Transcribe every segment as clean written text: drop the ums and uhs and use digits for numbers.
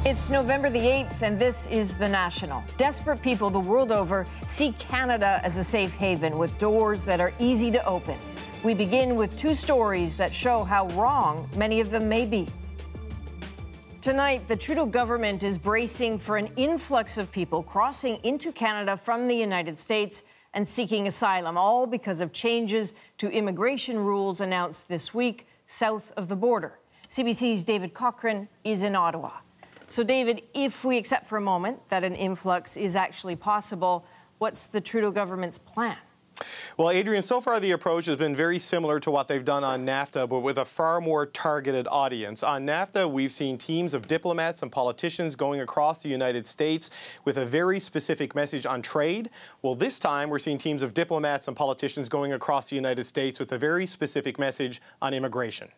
It's November the 8th, and this is The National. Desperate people the world over see Canada as a safe haven with doors that are easy to open. We begin with two stories that show how wrong many of them may be. Tonight, the Trudeau government is bracing for an influx of people crossing into Canada from the United States and seeking asylum, all because of changes to immigration rules announced this week south of the border. CBC's David Cochrane is in Ottawa. So, David, if we accept for a moment that an influx is actually possible, what's the Trudeau government's plan? Well, Adrian, so far the approach has been very similar to what they've done on NAFTA, but with a far more targeted audience. On NAFTA, we've seen teams of diplomats and politicians going across the United States with a very specific message on trade. Well, this time we're seeing teams of diplomats and politicians going across the United States with a very specific message on immigration.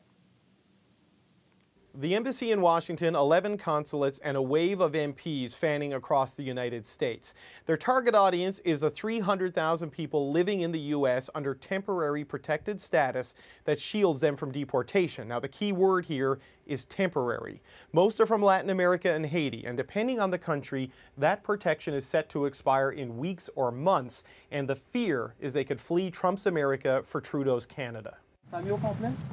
The embassy in Washington, 11 consulates, and a wave of MPs fanning across the United States. Their target audience is the 300,000 people living in the U.S. under temporary protected status that shields them from deportation. Now, the key word here is temporary. Most are from Latin America and Haiti, and depending on the country, that protection is set to expire in weeks or months, and the fear is they could flee Trump's America for Trudeau's Canada.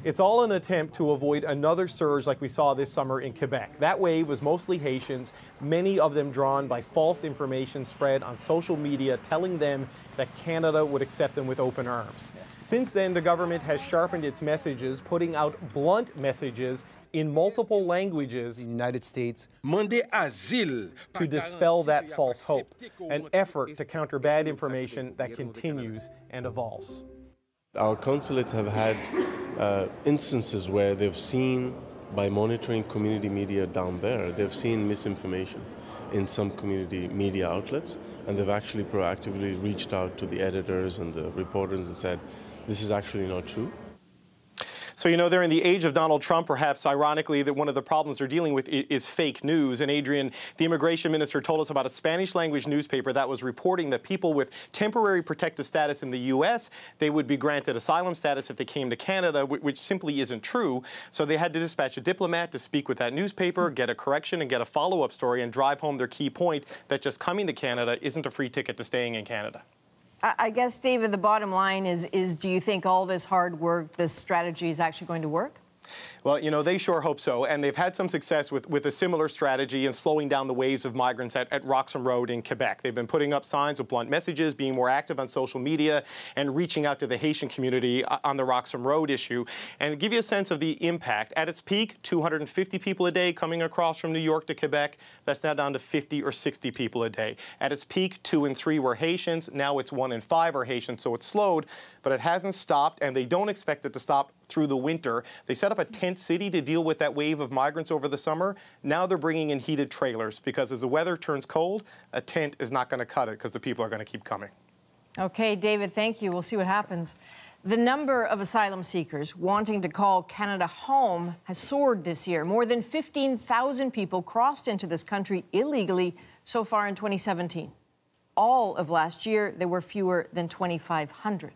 It's all an attempt to avoid another surge like we saw this summer in Quebec. That wave was mostly Haitians, many of them drawn by false information spread on social media telling them that Canada would accept them with open arms. Since then, the government has sharpened its messages, putting out blunt messages in multiple languages in the United States to dispel that false hope, an effort to counter bad information that continues and evolves. Our consulates have had instances where they've seen, by monitoring community media down there, they've seen misinformation in some community media outlets, and they've actually proactively reached out to the editors and the reporters and said, this is actually not true. So, you know, they're in the age of Donald Trump, perhaps ironically, that one of the problems they're dealing with is fake news. And Adrian, the immigration minister told us about a Spanish language newspaper that was reporting that people with temporary protected status in the U.S., they would be granted asylum status if they came to Canada, which simply isn't true. So they had to dispatch a diplomat to speak with that newspaper, get a correction and get a follow-up story and drive home their key point that just coming to Canada isn't a free ticket to staying in Canada. I guess, David, the bottom line is do you think all this hard work, this strategy is actually going to work? Well, you know, they sure hope so, and they've had some success with a similar strategy in slowing down the waves of migrants at Roxham Road in Quebec. They've been putting up signs with blunt messages, being more active on social media, and reaching out to the Haitian community on the Roxham Road issue. And to give you a sense of the impact, at its peak, 250 people a day coming across from New York to Quebec. That's now down to 50 or 60 people a day. At its peak, 2 in 3 were Haitians. Now it's 1 in 5 are Haitians, so it's slowed, but it hasn't stopped, and they don't expect it to stop through the winter. They set up a tent city to deal with that wave of migrants over the summer. Now they're bringing in heated trailers because as the weather turns cold, a tent is not going to cut it because the people are going to keep coming. Okay, David, thank you. We'll see what happens. The number of asylum seekers wanting to call Canada home has soared this year. More than 15,000 people crossed into this country illegally so far in 2017. All of last year, there were fewer than 2,500.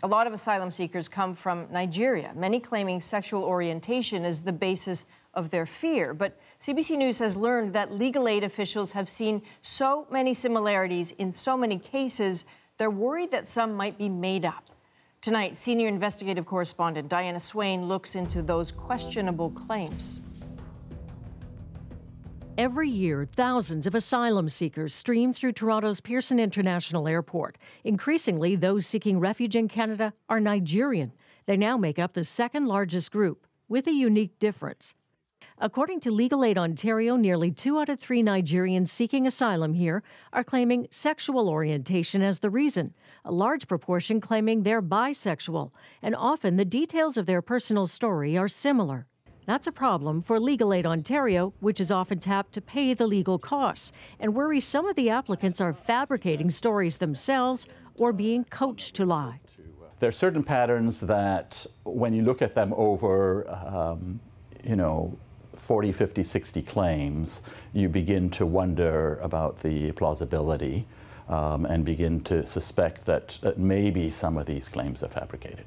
A lot of asylum seekers come from Nigeria, many claiming sexual orientation as the basis of their fear. But CBC News has learned that legal aid officials have seen so many similarities in so many cases, they're worried that some might be made up. Tonight, senior investigative correspondent Diana Swain looks into those questionable claims. Every year, thousands of asylum seekers stream through Toronto's Pearson International Airport. Increasingly, those seeking refuge in Canada are Nigerian. They now make up the second largest group, with a unique difference. According to Legal Aid Ontario, nearly 2 out of 3 Nigerians seeking asylum here are claiming sexual orientation as the reason, a large proportion claiming they're bisexual, and often the details of their personal story are similar. That's a problem for Legal Aid Ontario, which is often tapped to pay the legal costs, and worries some of the applicants are fabricating stories themselves or being coached to lie. There are certain patterns that, when you look at them over, 40, 50, 60 claims, you begin to wonder about the plausibility. and begin to suspect that maybe some of these claims are fabricated.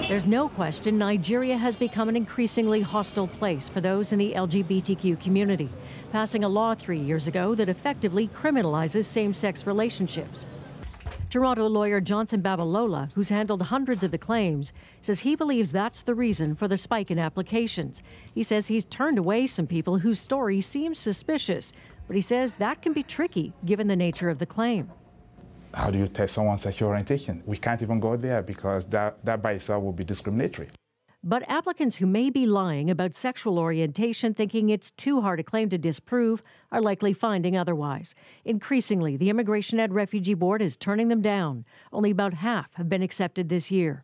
There's no question Nigeria has become an increasingly hostile place for those in the LGBTQ community, passing a law 3 years ago that effectively criminalizes same-sex relationships. Toronto lawyer Johnson Babalola, who's handled hundreds of the claims, says he believes that's the reason for the spike in applications. He says he's turned away some people whose story seems suspicious, but he says that can be tricky given the nature of the claim. How do you test someone's sexual orientation? We can't even go there because that by itself will be discriminatory. But applicants who may be lying about sexual orientation, thinking it's too hard a claim to disprove, are likely finding otherwise. Increasingly, the Immigration and Refugee Board is turning them down. Only about half have been accepted this year.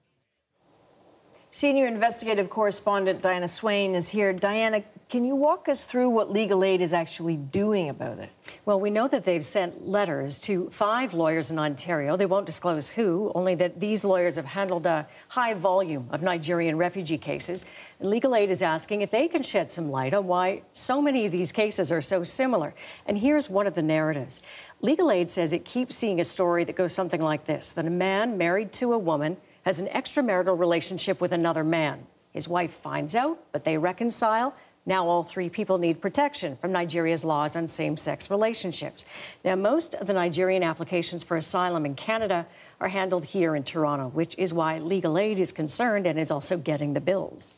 Senior investigative correspondent Diana Swain is here. Diana, can you walk us through what Legal Aid is actually doing about it? Well, we know that they've sent letters to 5 lawyers in Ontario. They won't disclose who, only that these lawyers have handled a high volume of Nigerian refugee cases. And Legal Aid is asking if they can shed some light on why so many of these cases are so similar. And here's one of the narratives. Legal Aid says it keeps seeing a story that goes something like this, that a man married to a woman has an extramarital relationship with another man. His wife finds out, but they reconcile. Now all 3 people need protection from Nigeria's laws on same-sex relationships. Now, most of the Nigerian applications for asylum in Canada are handled here in Toronto, which is why Legal Aid is concerned and is also getting the bills.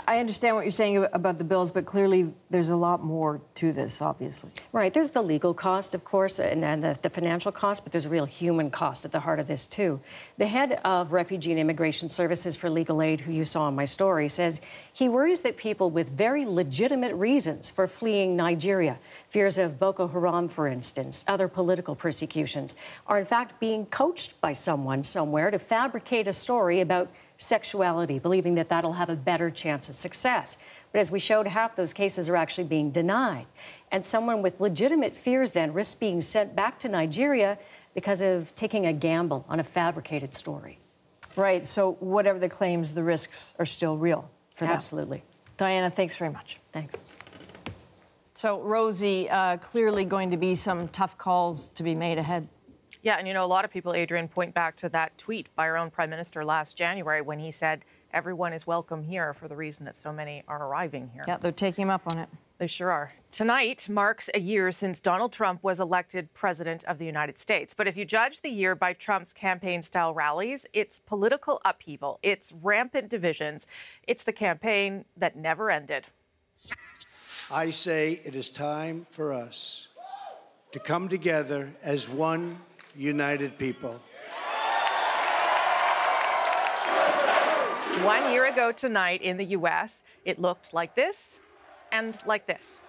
I understand what you're saying about the bills, but clearly there's a lot more to this, obviously. Right. There's the legal cost, of course, and the financial cost, but there's a real human cost at the heart of this, too. The head of Refugee and Immigration Services for Legal Aid, who you saw in my story, says he worries that people with very legitimate reasons for fleeing Nigeria, fears of Boko Haram, for instance, other political persecutions, are in fact being coached by someone somewhere to fabricate a story about sexuality, believing that that'll have a better chance of success. But as we showed, half those cases are actually being denied. And someone with legitimate fears then risks being sent back to Nigeria because of taking a gamble on a fabricated story. Right, so whatever the claims, the risks are still real for that. Absolutely. Diana, thanks very much. Thanks. So, Rosie, clearly going to be some tough calls to be made ahead. Yeah, and you know, a lot of people, Adrian, point back to that tweet by our own Prime Minister last January when he said, everyone is welcome here for the reason that so many are arriving here. Yeah, they're taking him up on it. They sure are. Tonight marks a year since Donald Trump was elected president of the United States. But if you judge the year by Trump's campaign-style rallies, it's political upheaval, it's rampant divisions, it's the campaign that never ended. I say it is time for us to come together as one united people. 1 year ago tonight in the U.S., it looked like this and like this.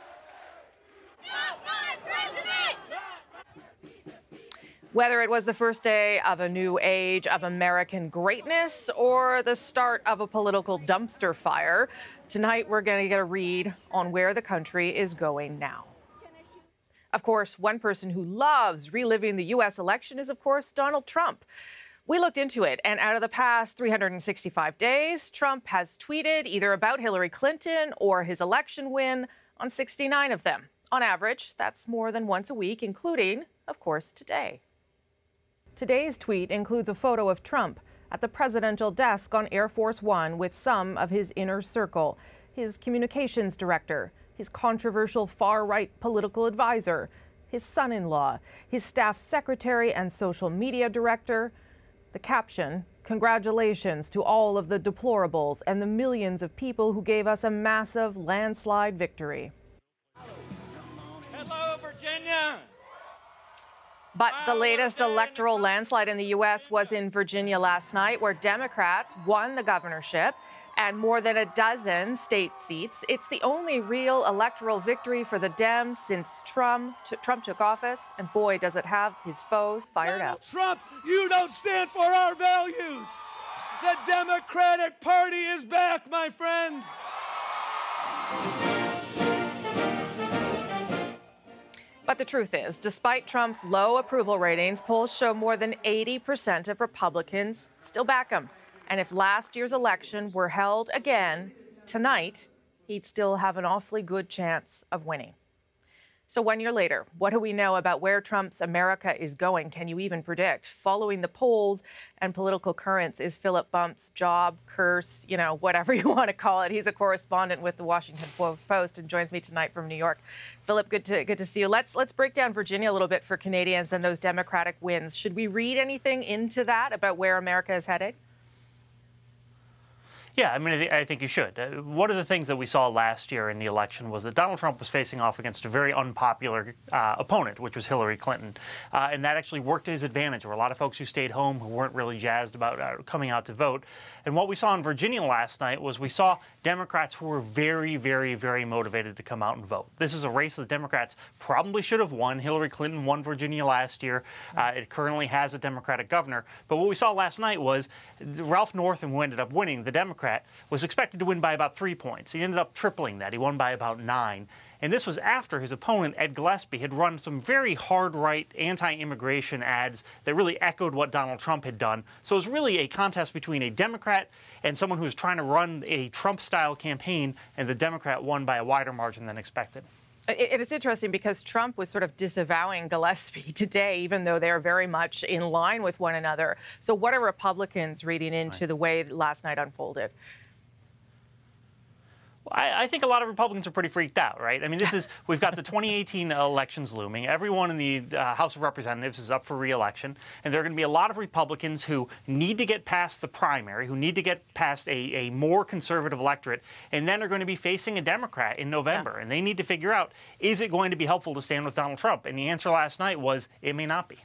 Whether it was the first day of a new age of American greatness or the start of a political dumpster fire, tonight we're going to get a read on where the country is going now. Of course, one person who loves reliving the U.S. election is, of course, Donald Trump. We looked into it, and out of the past 365 days, Trump has tweeted either about Hillary Clinton or his election win on 69 of them. On average, that's more than once a week, including, of course, today. Today's tweet includes a photo of Trump at the presidential desk on Air Force One with some of his inner circle, his communications director, his controversial far-right political advisor, his son-in-law, his staff secretary and social media director. The caption, "Congratulations to all of the deplorables and the millions of people who gave us a massive landslide victory." Hello, Virginia! But the latest electoral landslide in the U.S. was in Virginia last night, where Democrats won the governorship and more than a dozen state seats. It's the only real electoral victory for the Dems since Trump took office, and boy, does it have his foes fired up. Trump, you don't stand for our values. The Democratic Party is back, my friends. But the truth is, despite Trump's low approval ratings, polls show more than 80% of Republicans still back him. And if last year's election were held again tonight, he'd still have an awfully good chance of winning. So 1 year later, what do we know about where Trump's America is going? Can you even predict? Following the polls and political currents is Philip Bump's job, curse, you know, whatever you want to call it. He's a correspondent with the Washington Post and joins me tonight from New York. Philip, good to see you. Let's break down Virginia a little bit for Canadians and those Democratic wins. Should we read anything into that about where America is headed? Yeah, I mean, I think you should. One of the things that we saw last year in the election was that Donald Trump was facing off against a very unpopular opponent, which was Hillary Clinton. And that actually worked to his advantage. There were a lot of folks who stayed home who weren't really jazzed about coming out to vote. And what we saw in Virginia last night was we saw Democrats who were very, very, very motivated to come out and vote. This is a race that Democrats probably should have won. Hillary Clinton won Virginia last year. It currently has a Democratic governor. But what we saw last night was Ralph Northam, who ended up winning, the Democrat, was expected to win by about 3 points. He ended up tripling that. He won by about 9. And this was after his opponent, Ed Gillespie, had run some very hard-right anti-immigration ads that really echoed what Donald Trump had done. So it was really a contest between a Democrat and someone who was trying to run a Trump-style campaign, and the Democrat won by a wider margin than expected. It's interesting because Trump was sort of disavowing Gillespie today, even though they're very much in line with one another. So what are Republicans reading into the way last night unfolded? I think a lot of Republicans are pretty freaked out, right? I mean, we've got the 2018 elections looming. Everyone in the House of Representatives is up for re-election, and there are going to be a lot of Republicans who need to get past the primary, who need to get past a more conservative electorate, and then are going to be facing a Democrat in November. And they need to figure out, is it going to be helpful to stand with Donald Trump? And the answer last night was, it may not be.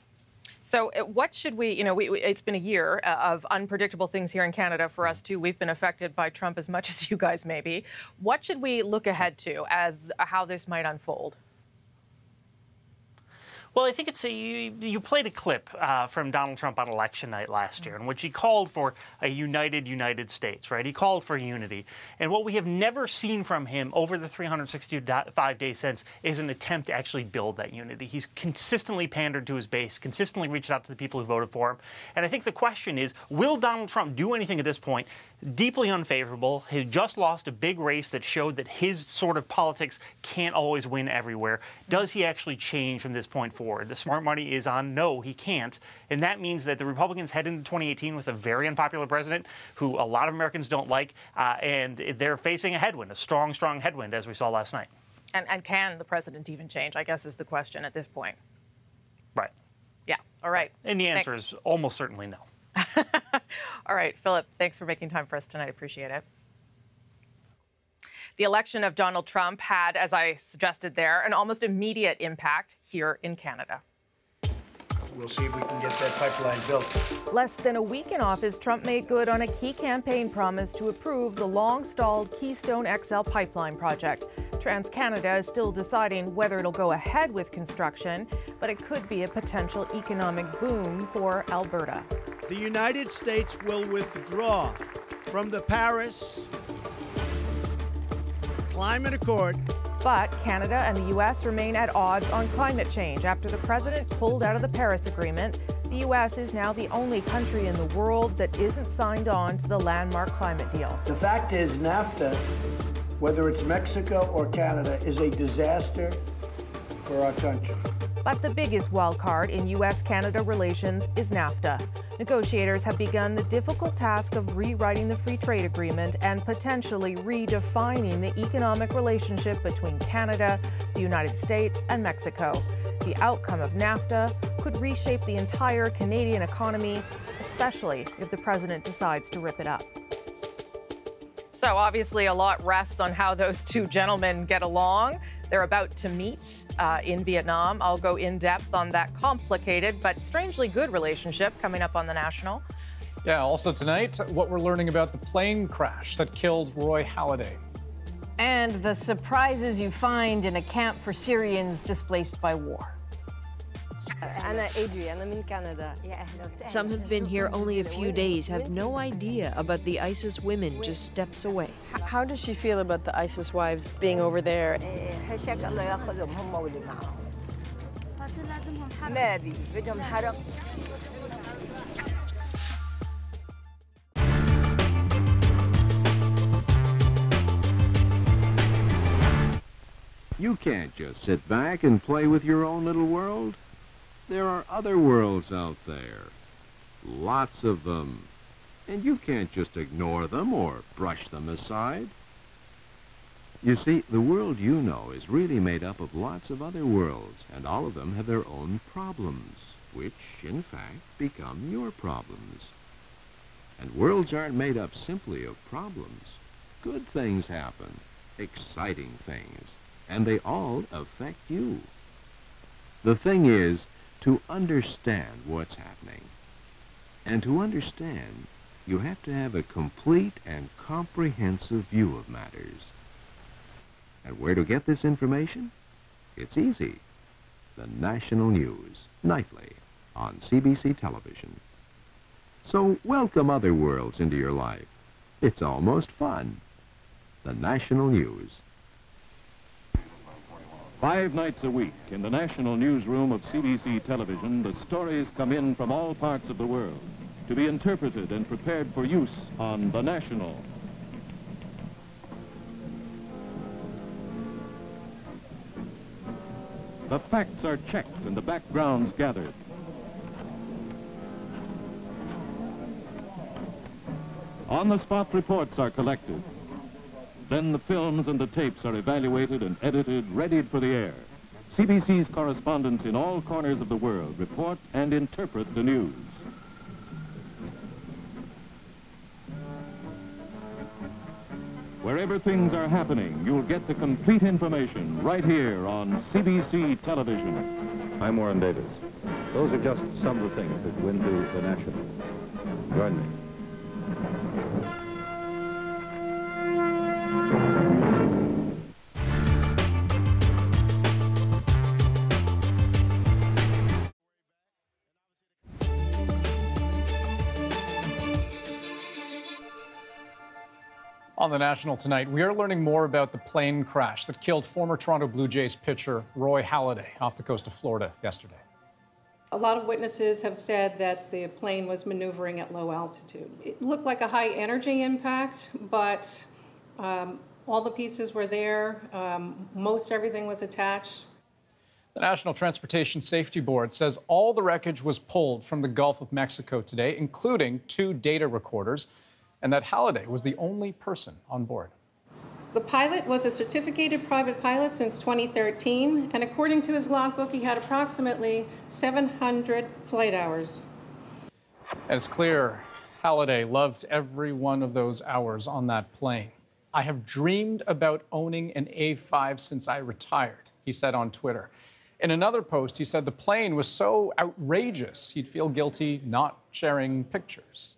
So what should we, it's been a year of unpredictable things here in Canada for us, too. We've been affected by Trump as much as you guys may be. What should we look ahead to as how this might unfold? Well, I think you played a clip from Donald Trump on election night last year in which he called for a United States, right? He called for unity. And what we have never seen from him over the 365 days since is an attempt to actually build that unity. He's consistently pandered to his base, consistently reached out to the people who voted for him. And I think the question is, will Donald Trump do anything at this point? Deeply unfavorable. He just lost a big race that showed that his sort of politics can't always win everywhere. Does he actually change from this point forward? The smart money is on no, he can't. And that means that the Republicans head into 2018 with a very unpopular president who a lot of Americans don't like, and they're facing a headwind, a strong, strong headwind, as we saw last night. And can the president even change, I guess, is the question at this point. Right. Yeah. All right. And the answer is almost certainly no. All right, Philip, thanks for making time for us tonight. I appreciate it. The election of Donald Trump had, as I suggested there, an almost immediate impact here in Canada. We'll see if we can get that pipeline built. Less than a week in office, Trump made good on a key campaign promise to approve the long-stalled Keystone XL pipeline project. TransCanada is still deciding whether it'll go ahead with construction, but it could be a potential economic boom for Alberta. The United States will withdraw from the Paris Climate Accord. But Canada and the U.S. remain at odds on climate change. After the president pulled out of the Paris Agreement, the U.S. is now the only country in the world that isn't signed on to the landmark climate deal. The fact is, NAFTA, whether it's Mexico or Canada, is a disaster for our country. But the biggest wild card in U.S.-Canada relations is NAFTA. Negotiators have begun the difficult task of rewriting the free trade agreement and potentially redefining the economic relationship between Canada, the United States, and Mexico. The outcome of NAFTA could reshape the entire Canadian economy, especially if the president decides to rip it up. So obviously a lot rests on how those two gentlemen get along. They're about to meet in Vietnam. I'll go in depth on that complicated but strangely good relationship coming up on The National. Yeah, also tonight, what we're learning about the plane crash that killed Roy Halladay. And the surprises you find in a camp for Syrians displaced by war. Some have been here only a few days, have no idea about the ISIS women just steps away. How does she feel about the ISIS wives being over there? You can't just sit back and play with your own little world. There are other worlds out there. Lots of them. And you can't just ignore them or brush them aside. You see, the world you know is really made up of lots of other worlds, and all of them have their own problems, which, in fact, become your problems. And worlds aren't made up simply of problems. Good things happen, exciting things, and they all affect you. The thing is to understand what's happening. And to understand, you have to have a complete and comprehensive view of matters. And where to get this information? It's easy. The national news, nightly, on CBC Television. So welcome other worlds into your life. It's almost fun. The national news. 5 nights a week in the national newsroom of CBC Television, the stories come in from all parts of the world to be interpreted and prepared for use on The National. The facts are checked and the backgrounds gathered. On-the-spot reports are collected. Then the films and the tapes are evaluated and edited, readied for the air. CBC's correspondents in all corners of the world report and interpret the news. Wherever things are happening, you'll get the complete information right here on CBC Television. I'm Warren Davis. Those are just some of the things that go into The National. Join me. On The National tonight, we are learning more about the plane crash that killed former Toronto Blue Jays pitcher Roy Halladay off the coast of Florida yesterday. A lot of witnesses have said that the plane was maneuvering at low altitude. It looked like a high energy impact, but all the pieces were there. Most everything was attached. The National Transportation Safety Board says all the wreckage was pulled from the Gulf of Mexico today, including 2 data recorders, and that Halladay was the only person on board. The pilot was a certificated private pilot since 2013, and according to his logbook, he had approximately 700 flight hours. And it's clear Halladay loved every one of those hours on that plane. "I have dreamed about owning an A5 since I retired," he said on Twitter. In another post, he said the plane was so outrageous he'd feel guilty not sharing pictures.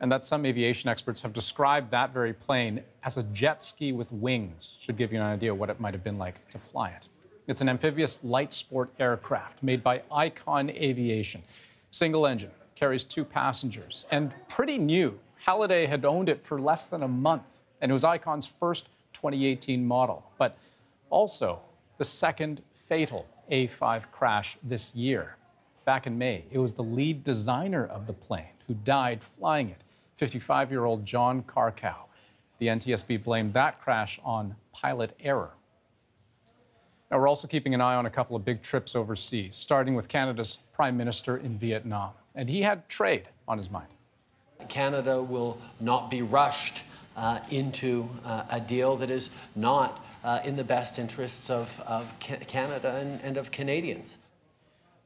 And that some aviation experts have described that very plane as a jet ski with wings. Should give you an idea what it might have been like to fly it. It's an amphibious light sport aircraft made by Icon Aviation. Single engine, carries 2 passengers, and pretty new. Halladay had owned it for less than a month, and it was Icon's first 2018 model, but also the second fatal A5 crash this year. Back in May, it was the lead designer of the plane who died flying it, 55-year-old John Carcow. The NTSB blamed that crash on pilot error. Now, we're also keeping an eye on a couple of big trips overseas, starting with Canada's Prime Minister in Vietnam. And he had trade on his mind. Canada will not be rushed into a deal that is not in the best interests of Canada and of Canadians.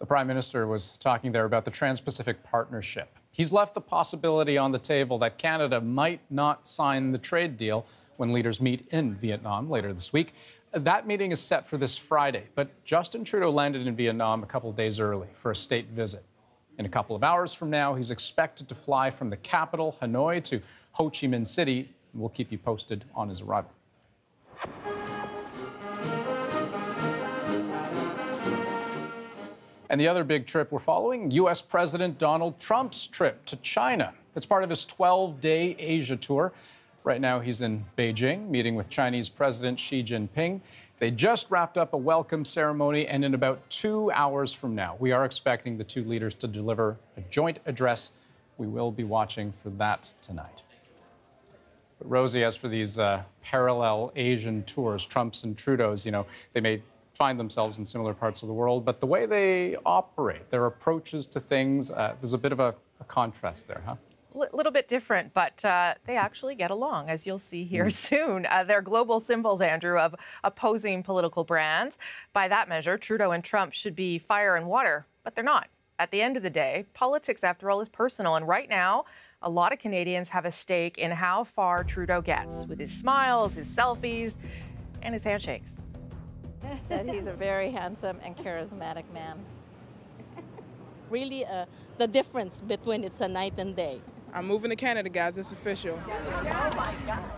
The Prime Minister was talking there about the Trans-Pacific Partnership. He's left the possibility on the table that Canada might not sign the trade deal when leaders meet in Vietnam later this week. That meeting is set for this Friday, but Justin Trudeau landed in Vietnam a couple days early for a state visit. In a couple of hours from now, he's expected to fly from the capital, Hanoi, to Ho Chi Minh City, and we'll keep you posted on his arrival. And the other big trip we're following, U.S. President Donald Trump's trip to China. It's part of his 12-day Asia tour. Right now, he's in Beijing, meeting with Chinese President Xi Jinping. They just wrapped up a welcome ceremony, and in about 2 hours from now, we are expecting the two leaders to deliver a joint address. We will be watching for that tonight. Rosie, as for these parallel Asian tours, Trump's and Trudeau's, you know, they may find themselves in similar parts of the world, but the way they operate, their approaches to things, there's a bit of a contrast there, huh? A little bit different, but they actually get along, as you'll see here soon. They're global symbols, Andrew, of opposing political brands. By that measure, Trudeau and Trump should be fire and water, but they're not. At the end of the day, politics, after all, is personal, and right now, a lot of Canadians have a stake in how far Trudeau gets with his smiles, his selfies, and his handshakes. That he's a very handsome and charismatic man. Really, the difference between it's a night and day. I'm moving to Canada, guys. It's official.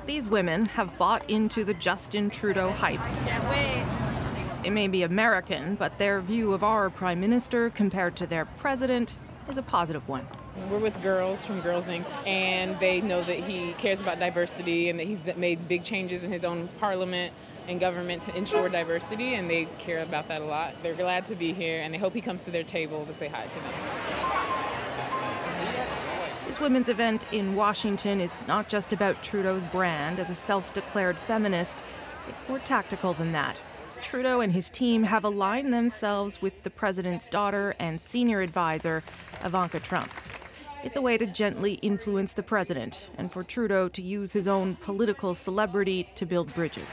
These women have bought into the Justin Trudeau hype. Can't wait. It may be American, but their view of our prime minister compared to their president is a positive one. We're with girls from Girls Inc., and they know that he cares about diversity and that he's made big changes in his own parliament and government to ensure diversity, and they care about that a lot. They're glad to be here, and they hope he comes to their table to say hi to them. This women's event in Washington is not just about Trudeau's brand as a self-declared feminist. It's more tactical than that. Trudeau and his team have aligned themselves with the president's daughter and senior advisor, Ivanka Trump. It's a way to gently influence the president and for Trudeau to use his own political celebrity to build bridges.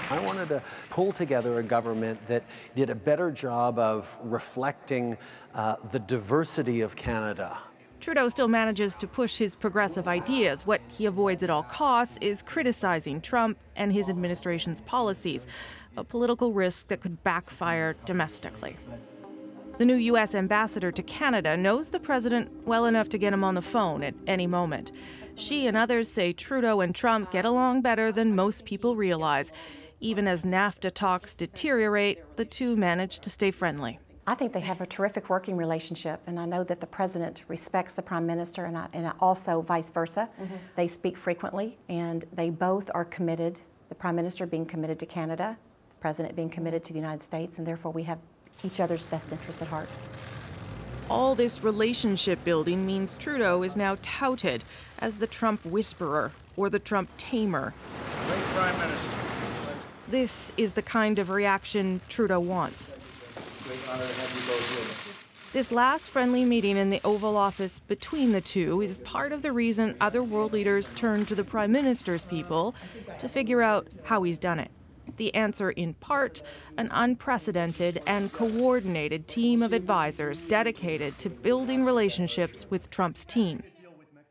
I wanted to pull together a government that did a better job of reflecting the diversity of Canada. Trudeau still manages to push his progressive ideas. What he avoids at all costs is criticizing Trump and his administration's policies, a political risk that could backfire domestically. The new U.S. ambassador to Canada knows the president well enough to get him on the phone at any moment. She and others say Trudeau and Trump get along better than most people realize. Even as NAFTA talks deteriorate, the two manage to stay friendly. I think they have a terrific working relationship, and I know that the president respects the prime minister, and also vice versa. They speak frequently, and they both are committed, the prime minister being committed to Canada, the president being committed to the United States, and therefore we have each other's best interests at heart. All this relationship building means Trudeau is now touted as the Trump whisperer or the Trump tamer. Great Prime Minister. This is the kind of reaction Trudeau wants. Great honor to have you both with us. This last friendly meeting in the Oval Office between the two is part of the reason other world leaders turn to the Prime Minister's people to figure out how he's done it. The answer, in part, an unprecedented and coordinated team of advisors dedicated to building relationships with Trump's team.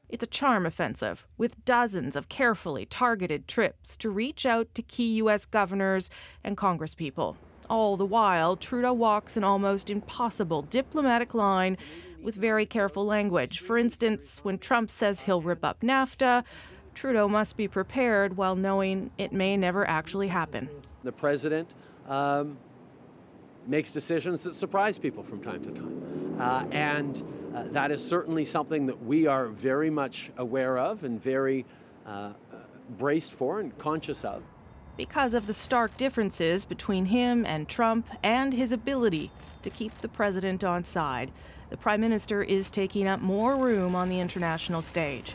It's a charm offensive with dozens of carefully targeted trips to reach out to key U.S. governors and congresspeople. All the while, Trudeau walks an almost impossible diplomatic line with very careful language. For instance, when Trump says he'll rip up NAFTA, Trudeau must be prepared while knowing it may never actually happen. The president makes decisions that surprise people from time to time. And that is certainly something that we are very much aware of and very braced for and conscious of. Because of the stark differences between him and Trump and his ability to keep the president on side, the Prime Minister is taking up more room on the international stage.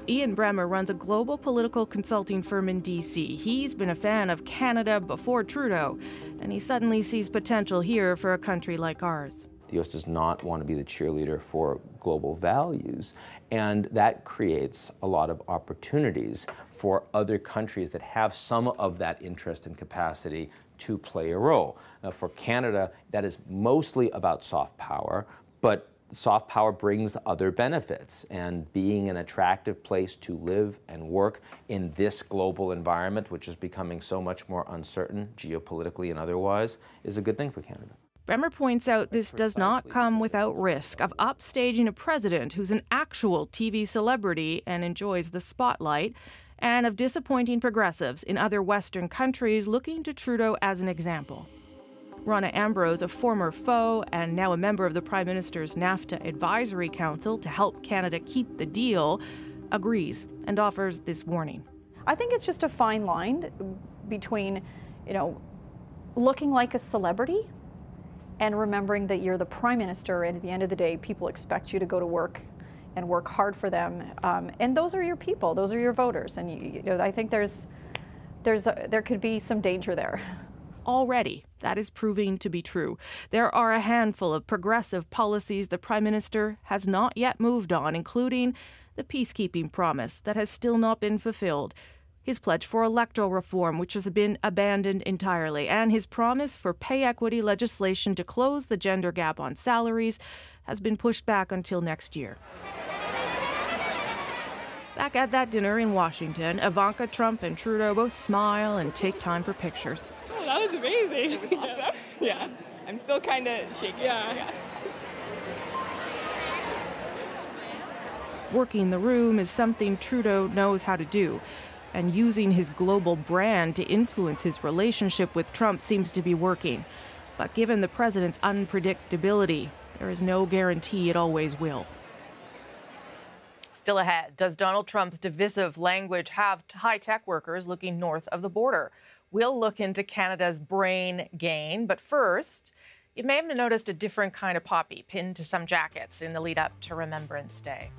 Ian Bremmer runs a global political consulting firm in D.C. He's been a fan of Canada before Trudeau, and he suddenly sees potential here for a country like ours. The U.S. does not want to be the cheerleader for global values, and that creates a lot of opportunities for other countries that have some of that interest and capacity to play a role. Now, for Canada, that is mostly about soft power, but soft power brings other benefits, and being an attractive place to live and work in this global environment, which is becoming so much more uncertain geopolitically and otherwise, is a good thing for Canada. Bremmer points out this does not come without risk of upstaging a president who's an actual TV celebrity and enjoys the spotlight, and of disappointing progressives in other Western countries looking to Trudeau as an example. Ronna Ambrose, a former foe and now a member of the Prime Minister's NAFTA Advisory Council to help Canada keep the deal, agrees and offers this warning. I think it's just a fine line between, looking like a celebrity and remembering that you're the Prime Minister, and at the end of the day, people expect you to go to work and work hard for them. And those are your people, those are your voters. And you know, I think there could be some danger there. Already, that is proving to be true. There are a handful of progressive policies the Prime Minister has not yet moved on, including the peacekeeping promise that has still not been fulfilled, his pledge for electoral reform, which has been abandoned entirely, and his promise for pay equity legislation to close the gender gap on salaries has been pushed back until next year. Back at that dinner in Washington, Ivanka Trump and Trudeau both smile and take time for pictures. Oh, that was amazing. It was awesome. Yeah. I'm still kind of shaking. Yeah. So yeah. Working the room is something Trudeau knows how to do, and using his global brand to influence his relationship with Trump seems to be working. But given the president's unpredictability, there is no guarantee it always will. Still ahead, does Donald Trump's divisive language have high-tech workers looking north of the border? We'll look into Canada's brain gain, but first, you may have noticed a different kind of poppy pinned to some jackets in the lead-up to Remembrance Day.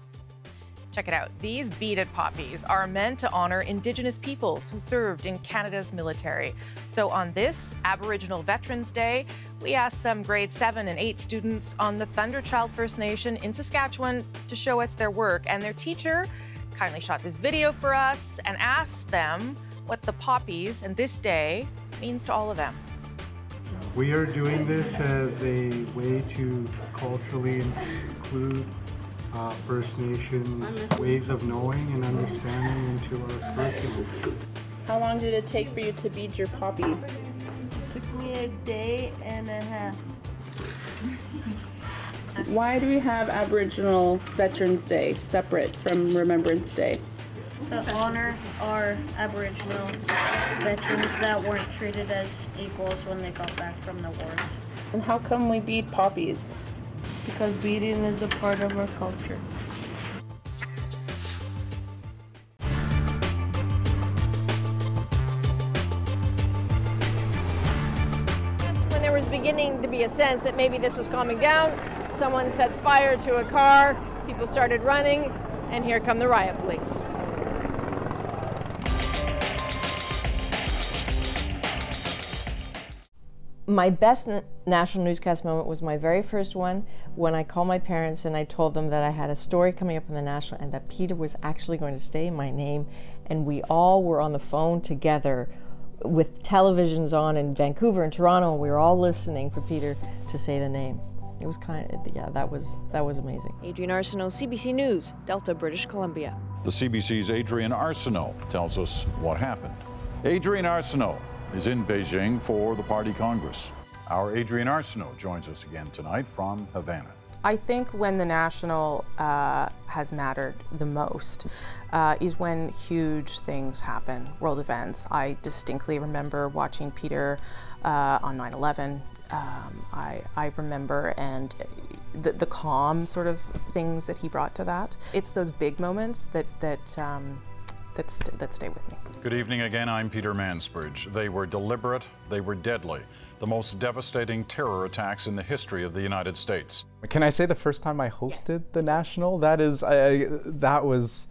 Check it out. These beaded poppies are meant to honor Indigenous peoples who served in Canada's military. So on this Aboriginal Veterans Day, we asked some grade 7 and 8 students on the Thunderchild First Nation in Saskatchewan to show us their work, and their teacher kindly shot this video for us and asked them what the poppies and this day means to all of them. We are doing this as a way to culturally include First Nations ways of knowing and understanding into our curriculum. How long did it take for you to bead your poppy? It took me a day and a half. Why do we have Aboriginal Veterans Day separate from Remembrance Day? To honor our Aboriginal veterans that weren't treated as equals when they got back from the wars. And how come we bead poppies? Because beading is a part of our culture. When there was beginning to be a sense that maybe this was calming down, someone set fire to a car, people started running, and here come the riot police. My best national newscast moment was my very first one when I called my parents and I told them that I had a story coming up in the national and that Peter was actually going to say my name, and we all were on the phone together with televisions on in Vancouver and Toronto, and we were all listening for Peter to say the name. It was kind of, yeah, that was amazing. Adrienne Arsenault, CBC News, Delta, British Columbia. The CBC's Adrienne Arsenault tells us what happened. Adrienne Arsenault is in Beijing for the Party Congress. Our Adrienne Arsenault joins us again tonight from Havana. I think when the national has mattered the most is when huge things happen, world events. I distinctly remember watching Peter on 9/11. I remember and the calm sort of things that he brought to that. It's those big moments that stay with me. Good evening again, I'm Peter Mansbridge. They were deliberate, they were deadly. The most devastating terror attacks in the history of the United States. Can I say the first time I hosted the National? That was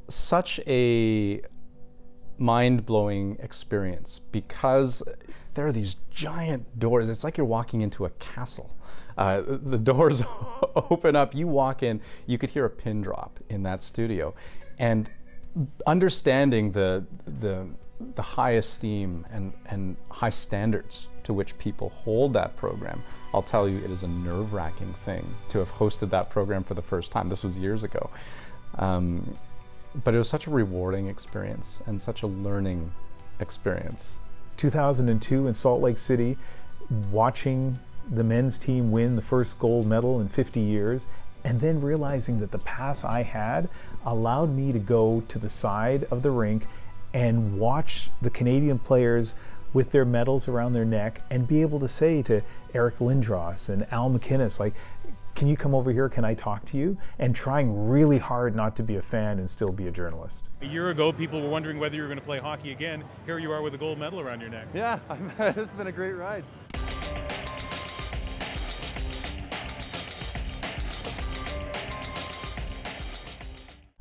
such a mind-blowing experience because there are these giant doors. It's like you're walking into a castle. The doors open up, you walk in, you could hear a pin drop in that studio. And understanding the high esteem and high standards to which people hold that program, I'll tell you, it is a nerve-wracking thing to have hosted that program for the first time. This was years ago. But it was such a rewarding experience and such a learning experience. 2002 in Salt Lake City, watching the men's team win the first gold medal in 50 years, and then realizing that the pass I had allowed me to go to the side of the rink and watch the Canadian players with their medals around their neck and be able to say to Eric Lindros and Al McInnes, like, can you come over here, can I talk to you? And trying really hard not to be a fan and still be a journalist. A year ago, people were wondering whether you were going to play hockey again. Here you are with a gold medal around your neck. Yeah, this has been a great ride.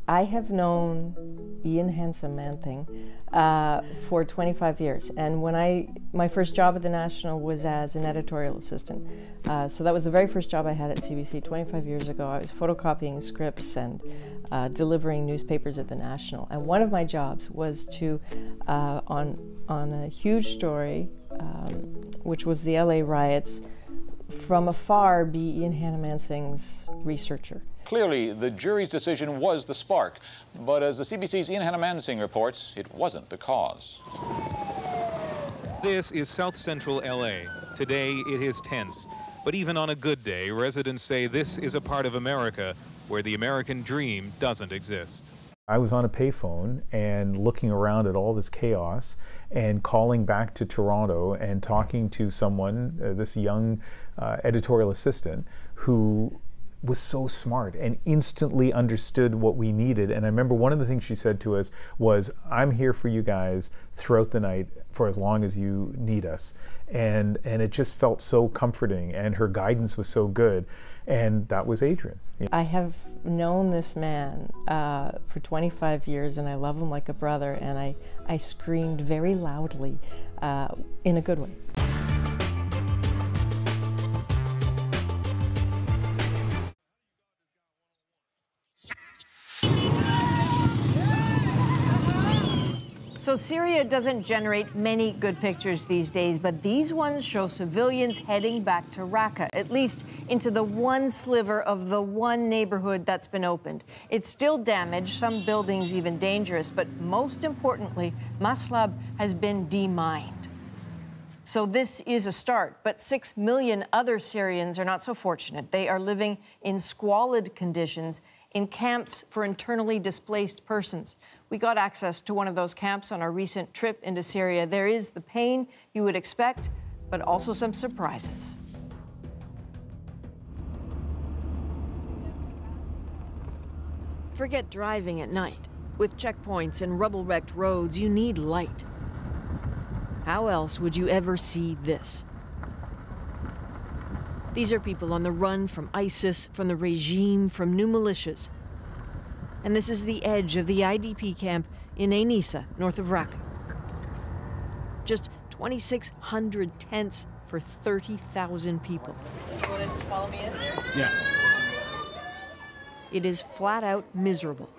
I have known Ian Handsome Man-Thing for 25 years, and when my first job at the National was as an editorial assistant. So that was the very first job I had at CBC 25 years ago. I was photocopying scripts and delivering newspapers at the National. And one of my jobs was to, on a huge story, which was the LA riots, from afar be Ian Handsome-Manthing's researcher. Clearly, the jury's decision was the spark, but as the CBC's Ian Handsome-Manthing reports, it wasn't the cause. This is South Central LA. Today it is tense, but even on a good day, residents say this is a part of America where the American dream doesn't exist. I was on a payphone and looking around at all this chaos and calling back to Toronto and talking to someone, this young editorial assistant, who was so smart and instantly understood what we needed. And I remember one of the things she said to us was, I'm here for you guys throughout the night for as long as you need us. And it just felt so comforting, and her guidance was so good. And that was Adrian. I have known this man for 25 years, and I love him like a brother, and I screamed very loudly in a good way. So Syria doesn't generate many good pictures these days, but these ones show civilians heading back to Raqqa, at least into the one sliver of the one neighborhood that's been opened. It's still damaged, some buildings even dangerous, but most importantly, Maslab has been demined. So this is a start, but 6 million other Syrians are not so fortunate. They are living in squalid conditions in camps for internally displaced persons. We got access to one of those camps on our recent trip into Syria. There is the pain you would expect, but also some surprises. Forget driving at night. With checkpoints and rubble-wrecked roads, you need light. How else would you ever see this? These are people on the run from ISIS, from the regime, from new militias. And this is the edge of the IDP camp in Enisa, north of Raqqa. Just 2,600 tents for 30,000 people. You want to follow me in? Yeah. It is flat out miserable.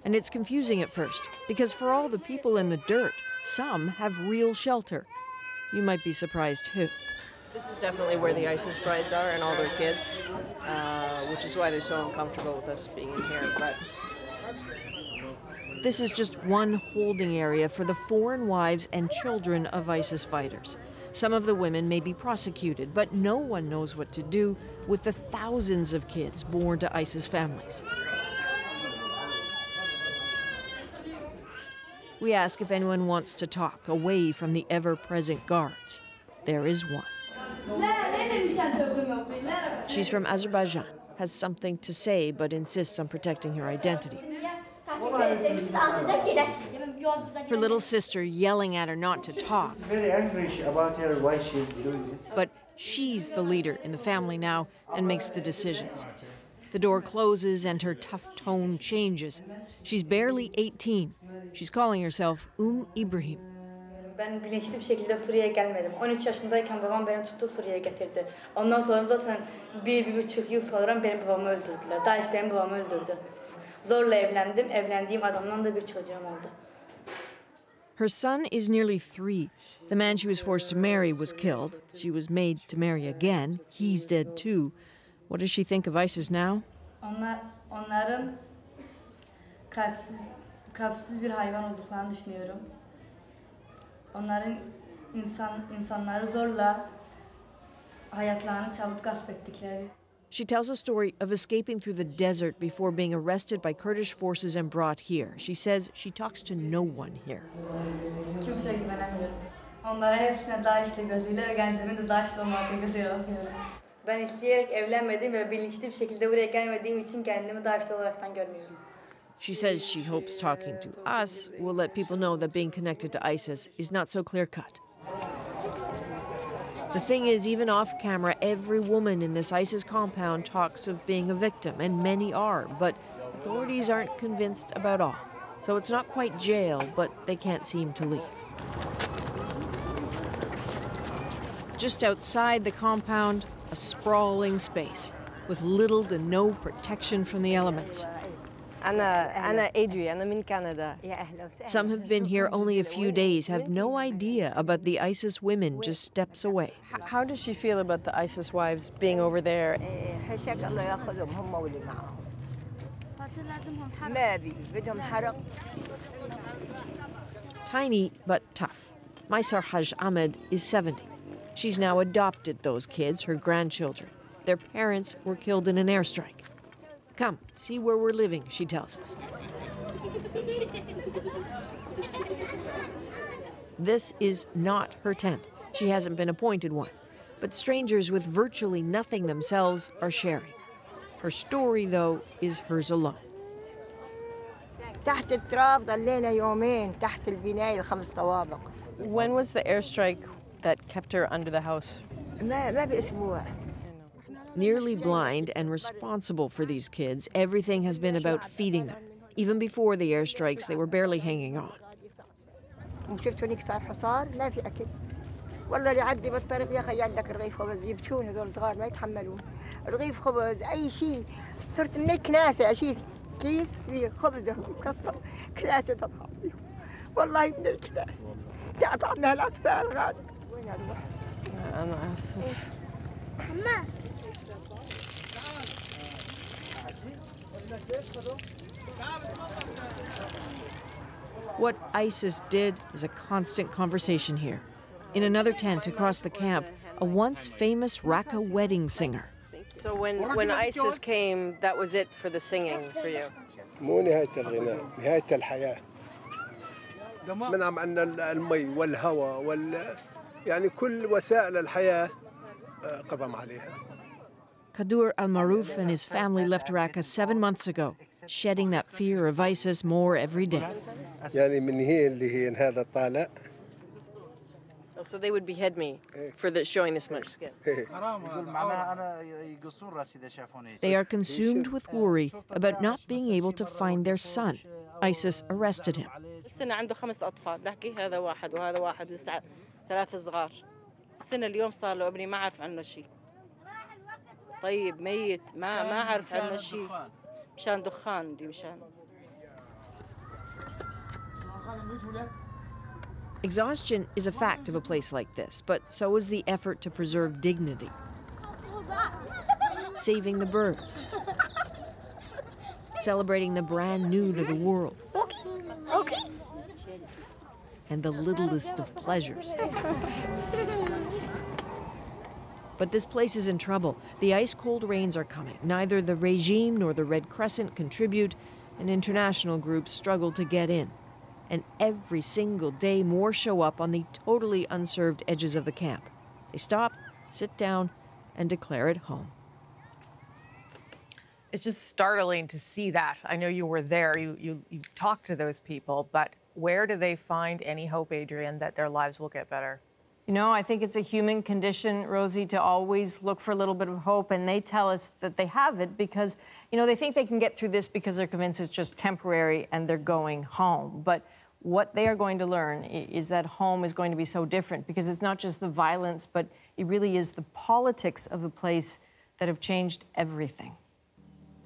And it's confusing at first, because for all the people in the dirt, some have real shelter. You might be surprised too. This is definitely where the ISIS brides are and all their kids, which is why they're so uncomfortable with us being in here. But this is just one holding area for the foreign wives and children of ISIS fighters. Some of the women may be prosecuted, but no one knows what to do with the thousands of kids born to ISIS families. We ask if anyone wants to talk away from the ever-present guards. There is one. She's from Azerbaijan, has something to say, but insists on protecting her identity. Her little sister yelling at her not to talk. Very angry about her, why she's doing this. But she's the leader in the family now and makes the decisions. The door closes and her tough tone changes. She's barely 18. She's calling herself Ibrahim. Ben bilinçli bir şekilde Suriye'ye gelmedim. 13 yaşındayken babam beni tuttu, Suriye'ye getirdi. Ondan sonra zaten 1,5 yıl sonra benim babamı öldürdüler. DAEŞ benim babamı öldürdü. Zorla evlendim. Evlendiğim adamdan da bir çocuğum oldu. Her son is nearly 3. The man she was forced to marry was killed. She was made to marry again. He's dead too. What does she think of ISIS now? Onların kalpsiz bir hayvan olduklarını düşünüyorum. Onların insanları zorla hayatlarını çalıp gasp ettikleri. She tells a story of escaping through the desert before being arrested by Kurdish forces and brought here. She says she talks to no one here. Kimseye güvenemiyorum. Onlara hepsine DAEŞ'li gözüyle ve kendimin de DAEŞ'li olmakla gözüyle bakıyorum. Ben isteyerek evlenmedim ve bilinçli bir şekilde buraya gelmediğim için kendimi DAEŞ'li olaraktan görmüyorum. She says she hopes talking to us will let people know that being connected to ISIS is not so clear-cut. The thing is, even off camera, every woman in this ISIS compound talks of being a victim, and many are, but authorities aren't convinced about all. So it's not quite jail, but they can't seem to leave. Just outside the compound, a sprawling space with little to no protection from the elements. أنا Adrian, I'm in Canada. Some have been here only a few days, have no idea about the ISIS women just steps away. How does she feel about the ISIS wives being over there? Tiny but tough. Maisar Haj Ahmed is 70. She's now adopted those kids, her grandchildren. Their parents were killed in an airstrike. Come, see where we're living, she tells us. This is not her tent. She hasn't been appointed one. But strangers with virtually nothing themselves are sharing. Her story, though, is hers alone. When was the airstrike that kept her under the house? Nearly blind and responsible for these kids, everything has been about feeding them. Even before the airstrikes, they were barely hanging on. والله اللي يعدي بالطريق يا اخي عندك رغيف خبز يبكون هذول صغار ما يتحملون رغيف خبز اي شيء صرت من كناسه اشيل كيس فيه خبز مكسر كناسه تطعم فيه والله من الكناسه تعطعنا الاطفال غادي وين نروح؟ انا اسف. What ISIS did is a constant conversation here. In another tent across the camp, a once famous Raqqa wedding singer. So when ISIS came, that was it for the singing for you? مو نهاية الغناء، نهاية الحياة. منعم عنا المي والهواء يعني كل وسائل الحياة قضم عليها. Kadur al-Maruf and his family left Raqqa 7 months ago, shedding that fear of ISIS more every day. يعني من هي اللي هي هذا طالع. So they would behead me for showing this much skin. They are consumed with worry about not being able to find their son. ISIS arrested him. السنة عنده 5 أطفال، نحكي هذا واحد وهذا واحد لسه 3 صغار. السنة اليوم صار له ابني ما عارف عنه شيء. طيب ميت ما عارف عنه شيء. مشان دخان دي مشان. Exhaustion is a fact of a place like this, but so is the effort to preserve dignity. Saving the birds. Celebrating the brand new to the world. Okay. And the littlest of pleasures. But this place is in trouble. The ice-cold rains are coming. Neither the regime nor the Red Crescent contribute, and international groups struggle to get in. And every single day more show up on the totally unserved edges of the camp. They stop, sit down, and declare it home. It's just startling to see that. I know you were there, you talked to those people, but where do they find any hope, Adrian, that their lives will get better? You know, I think it's a human condition, Rosie, to always look for a little bit of hope, and they tell us that they have it because, you know, they think they can get through this because they're convinced it's just temporary and they're going home. But what they are going to learn is that home is going to be so different because it's not just the violence, but it really is the politics of the place that have changed everything.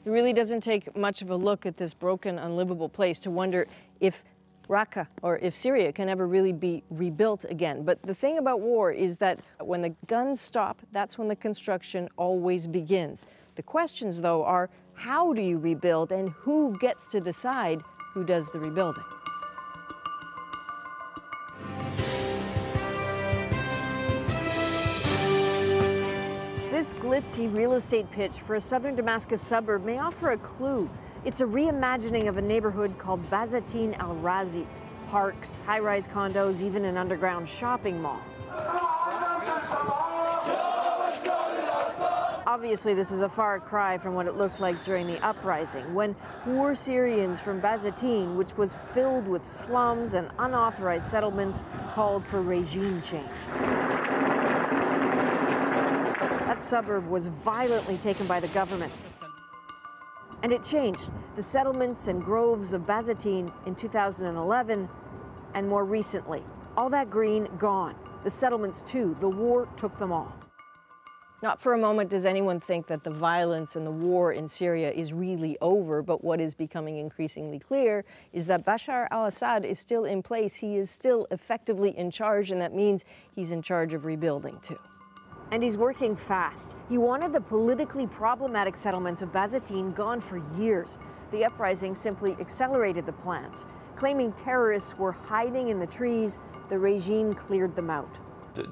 It really doesn't take much of a look at this broken, unlivable place to wonder if Raqqa or if Syria can ever really be rebuilt again. But the thing about war is that when the guns stop, that's when the construction always begins. The questions, though, are how do you rebuild and who gets to decide who does the rebuilding? This glitzy real estate pitch for a southern Damascus suburb may offer a clue. It's a reimagining of a neighborhood called Bazatin al-Razi. Parks, high-rise condos, even an underground shopping mall. Obviously, this is a far cry from what it looked like during the uprising, when poor Syrians from Bazatin, which was filled with slums and unauthorized settlements, called for regime change. That suburb was violently taken by the government. And it changed. The settlements and groves of Bazatin in 2011, and more recently. All that green, gone. The settlements, too. The war took them all. Not for a moment does anyone think that the violence and the war in Syria is really over, but what is becoming increasingly clear is that Bashar al-Assad is still in place. He is still effectively in charge, and that means he's in charge of rebuilding, too. And he's working fast. He wanted the politically problematic settlements of Bazatin gone for years. The uprising simply accelerated the plans. Claiming terrorists were hiding in the trees, the regime cleared them out.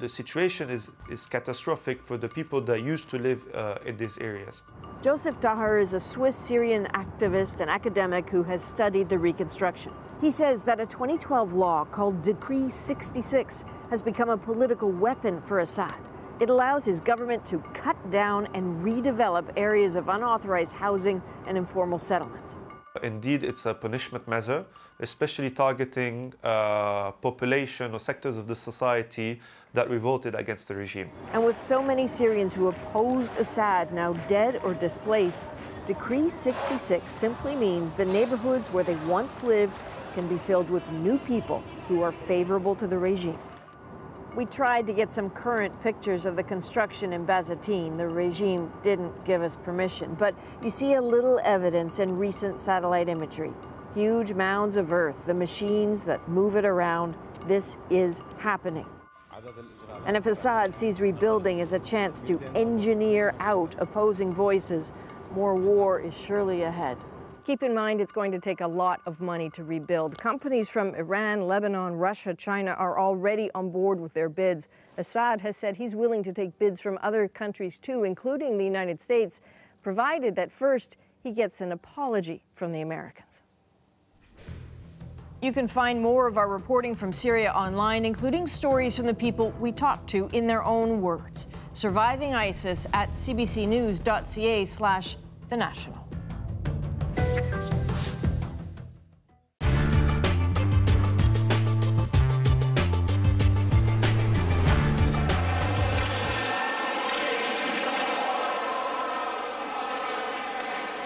The situation is catastrophic for the people that used to live in these areas. Joseph Tahar is a Swiss-Syrian activist and academic who has studied the reconstruction. He says that a 2012 law called Decree 66 has become a political weapon for Assad. It allows his government to cut down and redevelop areas of unauthorized housing and informal settlements. Indeed, it's a punishment measure, especially targeting population or sectors of the society that revolted against the regime. And with so many Syrians who opposed Assad now dead or displaced, Decree 66 simply means the neighborhoods where they once lived can be filled with new people who are favorable to the regime. We tried to get some current pictures of the construction in Bazatin. The regime didn't give us permission, but you see a little evidence in recent satellite imagery. Huge mounds of earth, the machines that move it around. This is happening. And if Assad sees rebuilding as a chance to engineer out opposing voices, more war is surely ahead. Keep in mind, it's going to take a lot of money to rebuild. Companies from Iran, Lebanon, Russia, China are already on board with their bids. Assad has said he's willing to take bids from other countries too, including the United States, provided that first he gets an apology from the Americans. You can find more of our reporting from Syria online, including stories from the people we talked to in their own words. Surviving ISIS at cbcnews.ca/thenational.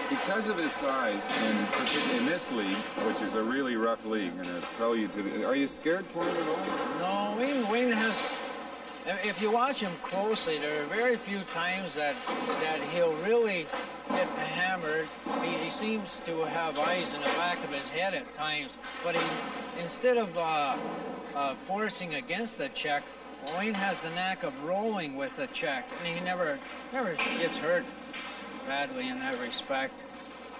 Because of his size, and particularly in this league, which is a really rough league, and I tell you are you scared for him at all? No, Wayne has. If you watch him closely, there are very few times that he'll really get hammered. He seems to have eyes in the back of his head at times, but instead of forcing against the check, Wayne has the knack of rolling with the check, and he never gets hurt badly in that respect.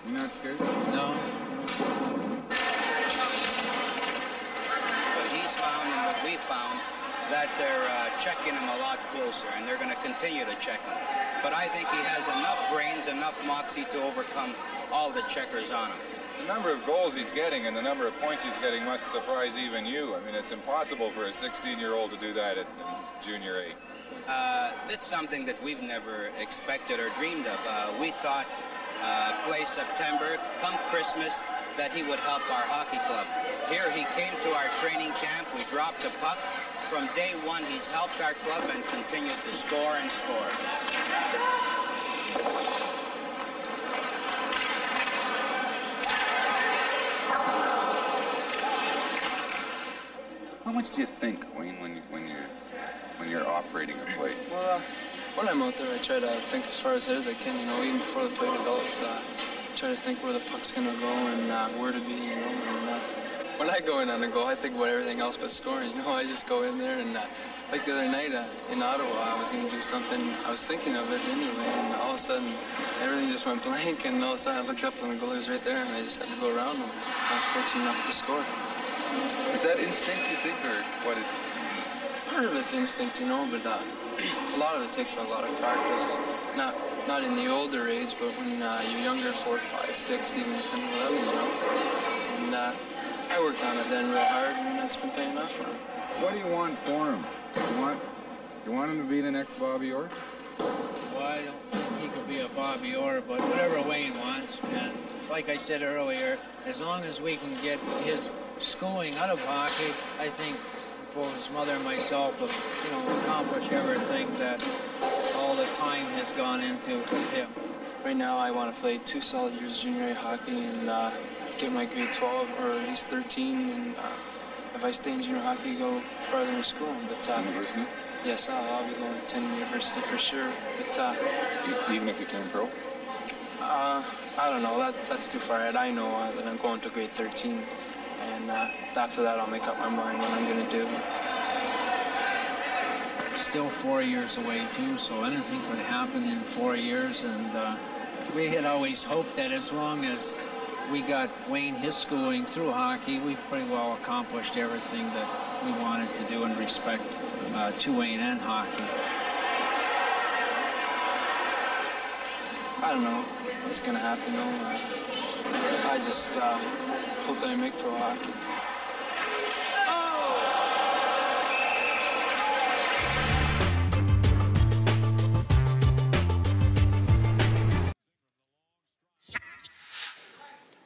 You're not scared? No. What he's found and what we found, that they're checking him a lot closer, and they're going to continue to check him. But I think he has enough brains, enough moxie to overcome all the checkers on him. The number of goals he's getting and the number of points he's getting must surprise even you. I mean, it's impossible for a 16-year-old to do that in junior A. That's something that we've never expected or dreamed of. We thought play September, come Christmas, that he would help our hockey club. Here he came to our training camp, we dropped the puck. From day one, he's helped our club and continued to score and score. How much do you think, Wayne, when you're operating a play? Well, when I'm out there, I try to think as far ahead as I can, you know, even before the play develops. Try to think where the puck's going to go and where to be, you know. And, when I go in on a goal, I think about everything else but scoring, you know. I just go in there and, like the other night in Ottawa, I was going to do something, I was thinking of it anyway, and all of a sudden, everything just went blank, and all of a sudden I looked up and the goalie was right there, and I just had to go around him. I was fortunate enough to score. Is that instinct, you think, or what is it? Part of it's instinct, you know, but a lot of it takes a lot of practice. Not in the older age, but when you're younger, 4, 5, 6, even 10, 11, you know. And I worked on it then real hard, and it's been paying off for me. What do you want for him? You want him to be the next Bobby Orr? I don't think he could be a Bobby Orr, but whatever Wayne wants. And like I said earlier, as long as we can get his schooling out of hockey, I think both his mother and myself have, accomplished everything that all the time has gone into with him. Right now, I want to play 2 solid years of junior A hockey and get my grade 12 or at least 13. And if I stay in junior hockey, go further in school. But university? Yes, I'll be going to university for sure. But even if you turn pro? I don't know. That's too far ahead. I know that I'm going to grade 13, and after that, I'll make up my mind what I'm going to do. Still 4 years away too, so anything could happen in 4 years. And we had always hoped that as long as we got Wayne his schooling through hockey, we've pretty well accomplished everything that we wanted to do in respect to Wayne and hockey. I don't know what's going to happen, I just hope that I make pro hockey.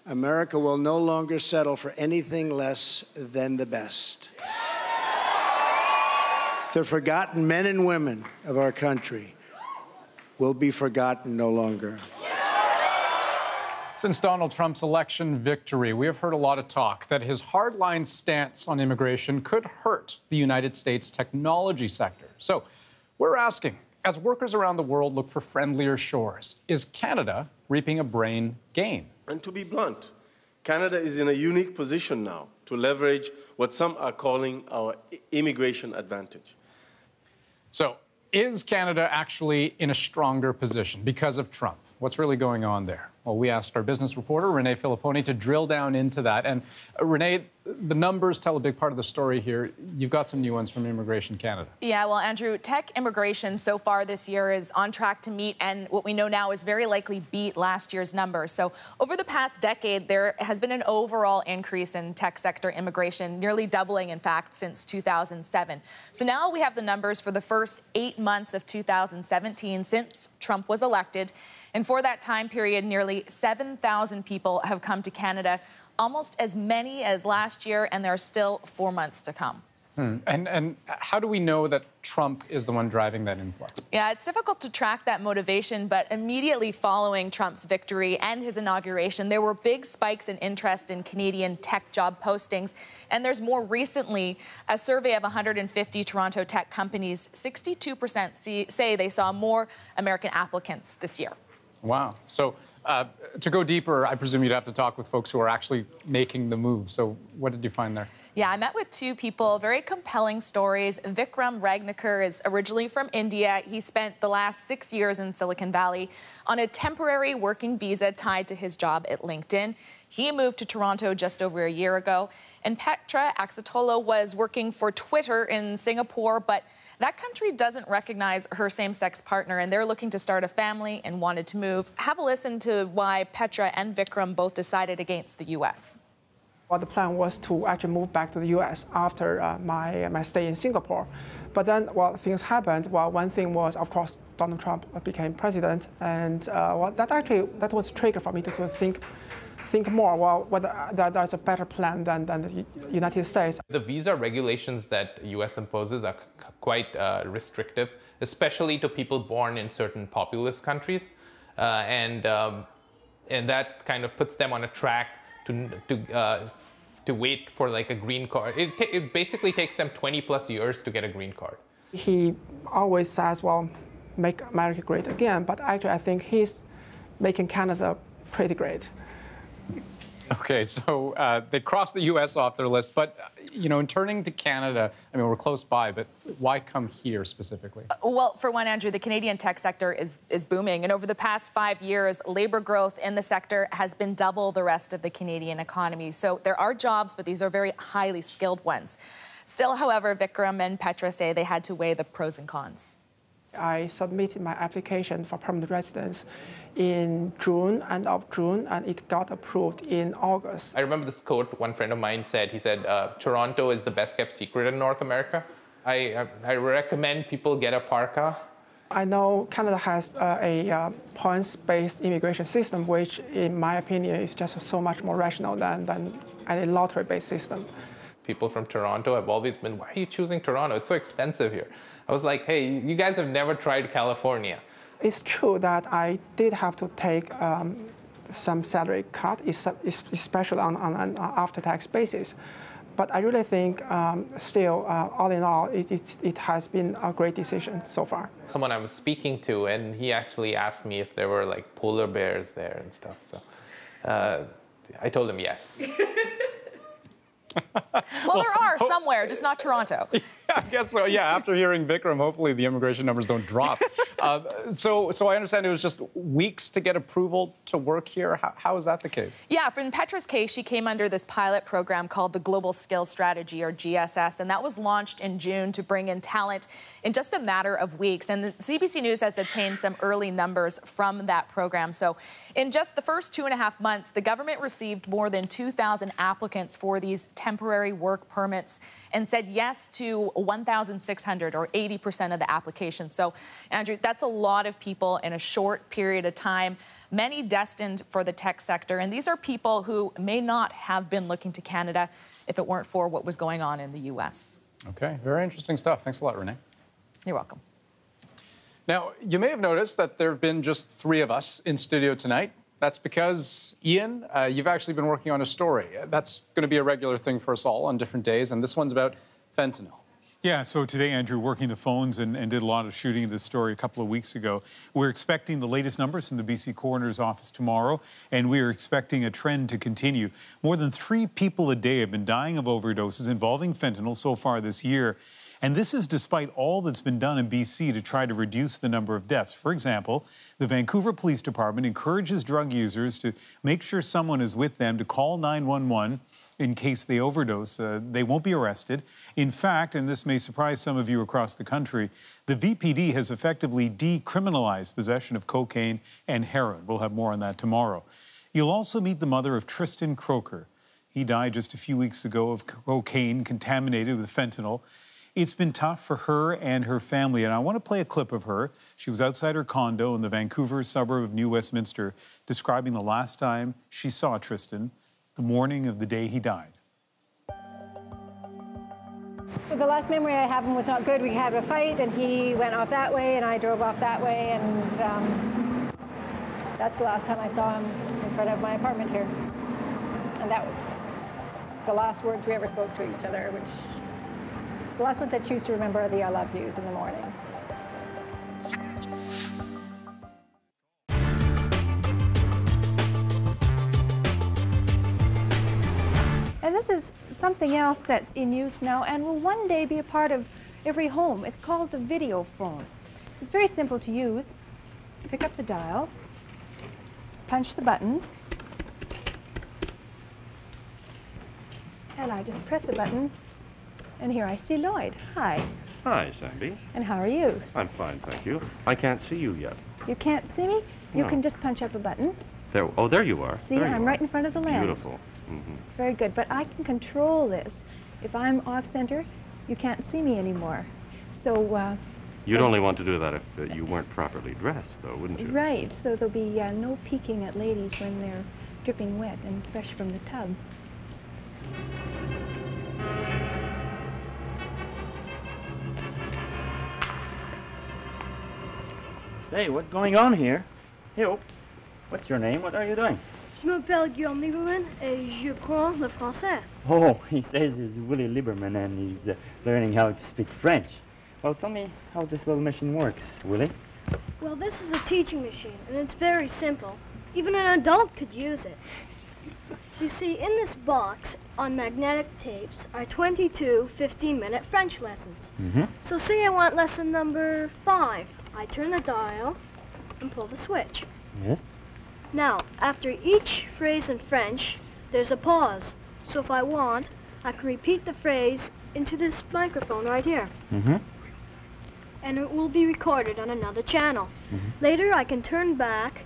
America will no longer settle for anything less than the best. The forgotten men and women of our country will be forgotten no longer. Since Donald Trump's election victory, we have heard a lot of talk that his hardline stance on immigration could hurt the United States technology sector. So we're asking, as workers around the world look for friendlier shores, is Canada reaping a brain gain? And to be blunt, Canada is in a unique position now to leverage what some are calling our immigration advantage. So, is Canada actually in a stronger position because of Trump? What's really going on there? Well, we asked our business reporter, Renee Filipponi, to drill down into that. And Renee, the numbers tell a big part of the story here. You've got some new ones from Immigration Canada. Yeah, well, Andrew, tech immigration so far this year is on track to meet, and what we know now is very likely beat last year's numbers. So over the past decade, there has been an overall increase in tech sector immigration, nearly doubling, in fact, since 2007. So now we have the numbers for the first 8 months of 2017 since Trump was elected. And for that time period, nearly 7,000 people have come to Canada, almost as many as last year, and there are still 4 months to come. And how do we know that Trump is the one driving that influx? Yeah, it's difficult to track that motivation, but immediately following Trump's victory and his inauguration, there were big spikes in interest in Canadian tech job postings. And there's more recently a survey of 150 Toronto tech companies. 62% say they saw more American applicants this year. Wow. So to go deeper, I presume you'd have to talk with folks who are actually making the move. So what did you find there? Yeah, I met with 2 people, very compelling stories. Vikram Ragnikar is originally from India. He spent the last 6 years in Silicon Valley on a temporary working visa tied to his job at LinkedIn. He moved to Toronto just over a year ago. And Petra Axatolo was working for Twitter in Singapore, but that country doesn't recognize her same-sex partner, and they're looking to start a family and wanted to move. Have a listen to why Petra and Vikram both decided against the U.S. Well, the plan was to actually move back to the U.S. after my stay in Singapore. But then, well, things happened. Well, one thing was, of course, Donald Trump became president, and well, that was a trigger for me to think more, well, whether there's a better plan than the United States. The visa regulations that the U.S. imposes are quite restrictive, especially to people born in certain populous countries, and that kind of puts them on a track to wait for like a green card. It basically takes them 20+ years to get a green card. He always says, well, make America great again, but actually I think he's making Canada pretty great. Okay, so they crossed the U.S. off their list, but, you know, in turning to Canada, I mean, we're close by, but why come here specifically? Well, for one, Andrew, the Canadian tech sector is booming, and over the past 5 years, labor growth in the sector has been double the rest of the Canadian economy. So there are jobs, but these are very highly skilled ones. Still, however, Vikram and Petra say they had to weigh the pros and cons. I submitted my application for permanent residence in end of June, and it got approved in August. I remember this quote one friend of mine said. He said, Toronto is the best kept secret in North America. I recommend people get a parka. I know Canada has a points-based immigration system, which, in my opinion, is just so much more rational than any lottery-based system. People from Toronto have always been, why are you choosing Toronto? It's so expensive here. I was like, hey, you guys have never tried California. It's true that I did have to take some salary cut, especially on an after-tax basis. But I really think still, all in all, it has been a great decision so far. Someone I was speaking to, and he actually asked me if there were like polar bears there and stuff. So I told him yes. Well, there are somewhere, just not Toronto. Yeah, I guess so. Yeah, after hearing Vikram, hopefully the immigration numbers don't drop. So I understand it was just weeks to get approval to work here. How is that the case? Yeah, in Petra's case, she came under this pilot program called the Global Skills Strategy, or GSS, and that was launched in June to bring in talent in just a matter of weeks. And CBC News has obtained some early numbers from that program. So in just the first 2.5 months, the government received more than 2,000 applicants for these temporary work permits and said yes to 1,600, or 80% of the applications. So, Andrew, that's a lot of people in a short period of time, many destined for the tech sector. And these are people who may not have been looking to Canada if it weren't for what was going on in the U.S. Okay, very interesting stuff. Thanks a lot, Renee. You're welcome. Now, you may have noticed that there have been just 3 of us in studio tonight. That's because, Ian, you've actually been working on a story. That's going to be a regular thing for us all on different days, and this one's about fentanyl. Yeah, so today, Andrew, working the phones and did a lot of shooting of this story a couple of weeks ago. We're expecting the latest numbers from the BC Coroner's Office tomorrow, and we are expecting a trend to continue. More than 3 people a day have been dying of overdoses involving fentanyl so far this year. And this is despite all that's been done in BC to try to reduce the number of deaths. For example, the Vancouver Police Department encourages drug users to make sure someone is with them to call 911 in case they overdose. They won't be arrested. In fact, and this may surprise some of you across the country, the VPD has effectively decriminalized possession of cocaine and heroin. We'll have more on that tomorrow. You'll also meet the mother of Tristan Croker. He died just a few weeks ago of cocaine contaminated with fentanyl. It's been tough for her and her family, and I want to play a clip of her. She was outside her condo in the Vancouver suburb of New Westminster, describing the last time she saw Tristan, the morning of the day he died. The last memory I have of him was not good. We had a fight, and he went off that way, and I drove off that way, and that's the last time I saw him in front of my apartment here. And that was the last words we ever spoke to each other, which... The last ones I choose to remember are the I love yous in the morning. And this is something else that's in use now and will one day be a part of every home. It's called the Videophone. It's very simple to use. Pick up the dial, punch the buttons, and I just press a button. And here I see Lloyd. Hi. Hi, Sandy. And how are you? I'm fine, thank you. I can't see you yet. You can't see me? You No. can just punch up a button. There. Oh, there you are. See, I'm right in front of the lens. Beautiful. Mm-hmm. Very good. But I can control this. If I'm off center, you can't see me anymore. So, You'd only want to do that if you weren't properly dressed, though, wouldn't you? right. So there'll be no peeking at ladies when they're dripping wet and fresh from the tub. Say, what's going on here? Yo, what's your name? What are you doing? Je m'appelle Guillaume Lieberman et je prends le français. Oh, he says he's Willie Lieberman and he's learning how to speak French. Well, tell me how this little machine works, Willie. Well, this is a teaching machine, and it's very simple. Even an adult could use it. You see, in this box on magnetic tapes are 22 15-minute French lessons. Mm-hmm. So say I want lesson number 5. I turn the dial and pull the switch. Yes? Now, after each phrase in French, there's a pause. So if I want, I can repeat the phrase into this microphone right here. Mm-hmm. And it will be recorded on another channel. Mm-hmm. Later, I can turn back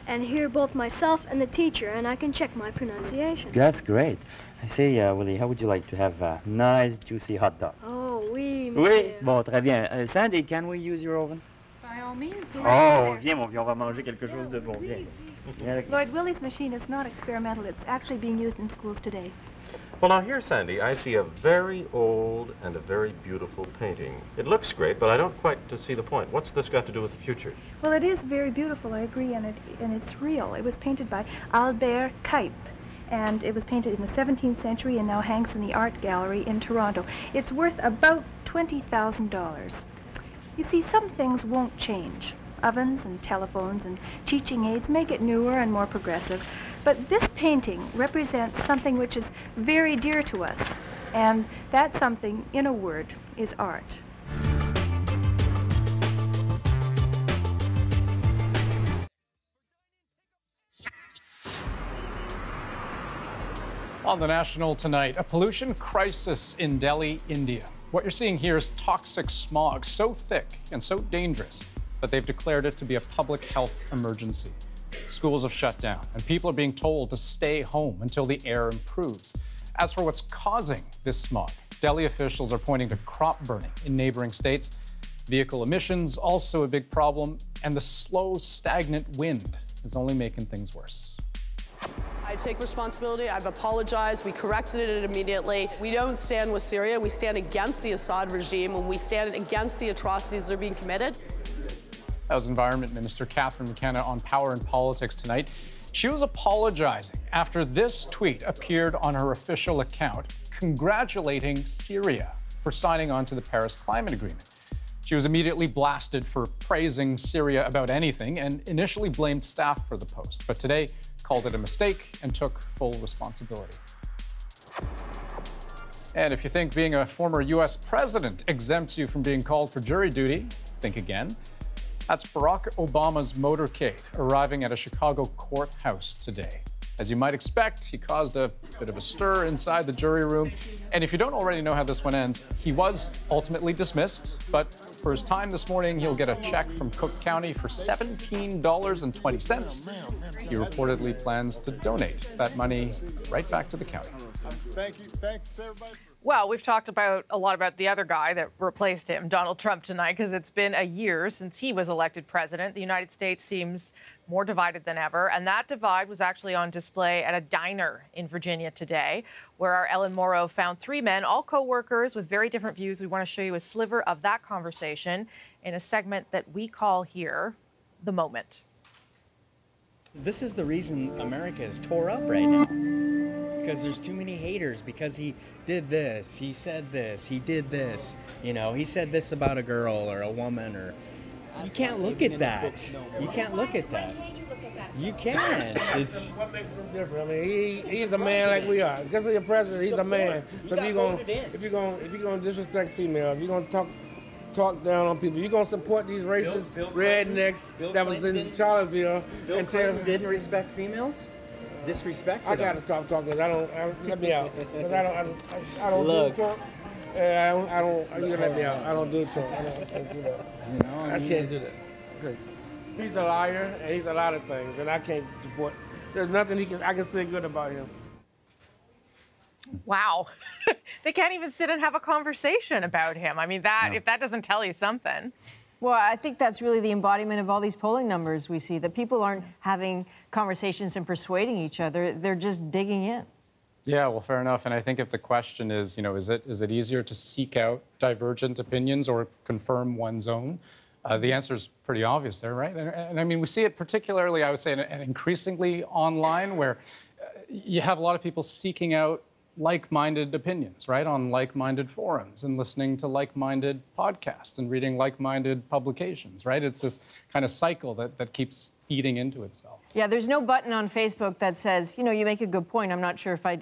and hear both myself and the teacher, and I can check my pronunciation. That's great. I say, Willie, how would you like to have a nice, juicy hot dog? Oh, oui, Oui, monsieur. bon, très bien. Sandy, can we use your oven? Oh, viens mon vieux, on va manger quelque chose de bon. Viens. Lloyd Willie's machine is not experimental. It's actually being used in schools today. Well, now here, Sandy, I see a very old and a very beautiful painting. It looks great, but I don't quite see the point. What's this got to do with the future? Well, it is very beautiful, I agree, and it's real. It was painted by Albert Cuyp, and it was painted in the 17th century and now hangs in the art gallery in Toronto. It's worth about $20,000. You see, some things won't change. Ovens and telephones and teaching aids make it newer and more progressive. But this painting represents something which is very dear to us. And that something, in a word, is art. On the National tonight, a pollution crisis in Delhi, India. What you're seeing here is toxic smog, so thick and so dangerous that they've declared it to be a public health emergency. Schools have shut down, and people are being told to stay home until the air improves. As for what's causing this smog, Delhi officials are pointing to crop burning in neighboring states. Vehicle emissions, also a big problem, and the slow, stagnant wind is only making things worse. I take responsibility. I've apologized. We corrected it immediately. We don't stand with Syria. We stand against the Assad regime, and we stand against the atrocities that are being committed. That was Environment Minister Catherine McKenna on Power and Politics tonight. She was apologizing after this tweet appeared on her official account, congratulating Syria for signing on to the Paris Climate Agreement. She was immediately blasted for praising Syria about anything and initially blamed staff for the post, but today called it a mistake and took full responsibility. And if you think being a former U.S. president exempts you from being called for jury duty, think again. That's Barack Obama's motorcade arriving at a Chicago courthouse today. As you might expect, he caused a bit of a stir inside the jury room. And if you don't already know how this one ends, he was ultimately dismissed. But for his time this morning, he'll get a check from Cook County for $17.20. He reportedly plans to donate that money right back to the county. Thank you. Thanks, everybody. Well, we've talked a lot about the other guy that replaced him, Donald Trump, tonight, because it's been a year since he was elected president. The United States seems more divided than ever, and that divide was actually on display at a diner in Virginia today, where our Ellen Morrow found three men, all co-workers with very different views. We want to show you a sliver of that conversation in a segment that we call here The Moment. This is the reason America is tore up right now. Because there's too many haters, because he did this, he said this, he did this, you know, he said this about a girl or a woman, or you can't look at that. You can't look at that. You can't. It's what makes him different. I mean, he's a man like we are. Because he's a president, he's a man. So if you're gonna disrespect females, if you're gonna talk down on people, you're gonna support these racist rednecks that was in Charlottesville and didn't respect females. Disrespected. I gotta stop talking. Let me out. Cause I don't Look. do Trump. And I don't. You let me out. I don't do Trump. I can't do that. You know, I can't do that. Because he's a liar and he's a lot of things, and I can't support. There's nothing I can say good about him. Wow. They can't even sit and have a conversation about him. I mean, if that doesn't tell you something. Well, I think that's really the embodiment of all these polling numbers we see, that people aren't having conversations and persuading each other. They're just digging in. Yeah, well, fair enough. And I think if the question is, you know, is it easier to seek out divergent opinions or confirm one's own? The answer is pretty obvious there, right? And I mean, we see it particularly, I would say, and increasingly online, where you have a lot of people seeking out like-minded opinions, right, on like-minded forums and listening to like-minded podcasts and reading like-minded publications, right? It's this kind of cycle that keeps feeding into itself. Yeah, there's no button on Facebook that says, you know, you make a good point. I'm not sure if I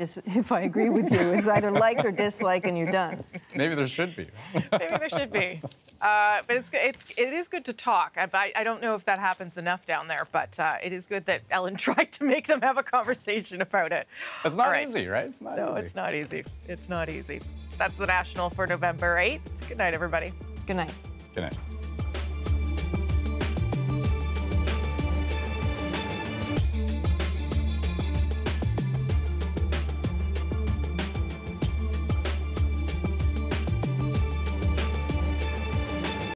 agree with you. It's either like or dislike and you're done. Maybe there should be. Maybe there should be. But it is good to talk. I don't know if that happens enough down there, but it is good that Ellen tried to make them have a conversation about it. It's not easy, right? It's not easy. No, it's not easy. It's not easy. That's the National for November 8th. Good night, everybody. Good night. Good night.